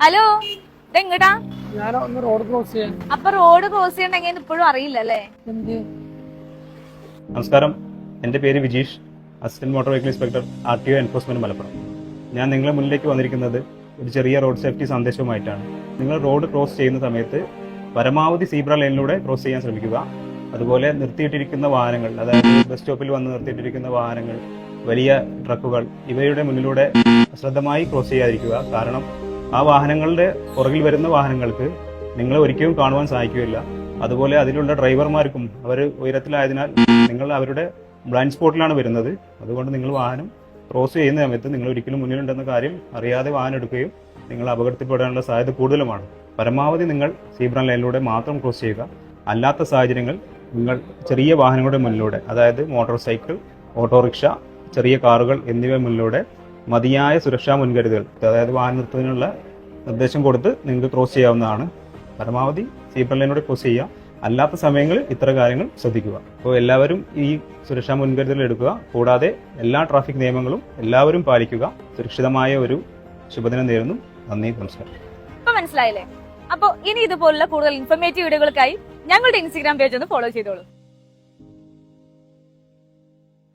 Hello ഇതെങ്ങടാ? ഒന്ന് road cross ചെയ്യാൻ. അപ്പൊ റോഡ് ക്രോസ് ചെയ്യണ്ടെങ്കിൽ ഇപ്പോഴും അറിയില്ലല്ലേ? നമസ്കാരം, എൻ്റെ പേര് Vijeesh, assistant motor vehicle inspector RTO enforcement Malappuram. ഞാൻ നിങ്ങളുടെ മുന്നിലേക്ക് വന്നിരിക്കുന്നത് ഒരു ചെറിയ റോഡ് സേഫ്റ്റി സന്ദേശവുമായിട്ടാണ്. നിങ്ങൾ റോഡ് ക്രോസ് ചെയ്യുന്ന സമയത്ത് പരമാവധി സീബ്ര ലൈനിലൂടെ ക്രോസ് ചെയ്യാൻ ശ്രമിക്കുക. അതുപോലെ നിർത്തിയിട്ടിരിക്കുന്ന വാഹനങ്ങൾ, അതായത് ബസ് സ്റ്റോപ്പിൽ വന്ന് നിർത്തിയിട്ടിരിക്കുന്ന വാഹനങ്ങൾ, വലിയ ട്രക്കുകൾ, ഇവയുടെ മുന്നിലൂടെ അശ്രദ്ധമായി ക്രോസ് ചെയ്യാതിരിക്കുക. കാരണം ആ വാഹനങ്ങളുടെ പുറകിൽ വരുന്ന വാഹനങ്ങൾക്ക് നിങ്ങളെ ഒരിക്കലും കാണുവാൻ സാധിക്കുകയില്ല. അതുപോലെ അതിലുള്ള ഡ്രൈവർമാർക്കും അവർ ഉയരത്തിലായതിനാൽ നിങ്ങൾ അവരുടെ ബ്ലൈൻഡ് സ്പോട്ടിലാണ് വരുന്നത്. അതുകൊണ്ട് നിങ്ങൾ വാഹനം ക്രോസ് ചെയ്യുന്ന സമയത്ത് നിങ്ങൾ ഒരിക്കലും മുന്നിലുണ്ടെന്ന കാര്യം അറിയാതെ വാഹനം എടുക്കുകയും നിങ്ങൾ അപകടത്തിൽപ്പെടാനുള്ള സാധ്യത കൂടുതലുമാണ്. പരമാവധി നിങ്ങൾ സീബ്ര ലൈനിലൂടെ മാത്രം ക്രോസ് ചെയ്യുക. അല്ലാത്ത സാഹചര്യങ്ങൾ നിങ്ങൾ ചെറിയ വാഹനങ്ങളുടെ മുന്നിലൂടെ, അതായത് മോട്ടോർ സൈക്കിൾ, ഓട്ടോറിക്ഷ, ചെറിയ കാറുകൾ എന്നിവ മുന്നിലൂടെ മതിയായ സുരക്ഷാ മുൻകരുതൽ, അതായത് വാഹനം നിർത്തുന്നതിനുള്ള നിർദ്ദേശം കൊടുത്ത് നിങ്ങൾക്ക് ക്രോസ് ചെയ്യാവുന്നതാണ്. പരമാവധി സീബ്ര ലൈനിലൂടെ ക്രോസ് ചെയ്യുക. അല്ലാത്ത സമയങ്ങളിൽ ഇത്തരം കാര്യങ്ങൾ ശ്രദ്ധിക്കുക. അപ്പോൾ എല്ലാവരും ഈ സുരക്ഷാ മുൻകരുതൽ എടുക്കുക. കൂടാതെ എല്ലാ ട്രാഫിക് നിയമങ്ങളും എല്ലാവരും പാലിക്കുക. സുരക്ഷിതമായ ഒരു ശുഭദിനം നേരുന്നു. നന്ദി, നമസ്കാരം. ഇപ്പൊ മനസ്സിലായില്ലേ? അപ്പൊ ഇനി ഇതുപോലുള്ള കൂടുതൽ ഇൻഫർമേറ്റീവ് വീഡിയോകൾക്കായി ഞങ്ങളുടെ ഇൻസ്റ്റാഗ്രാം പേജ് ഒന്ന് ഫോളോ ചെയ്തോളൂ.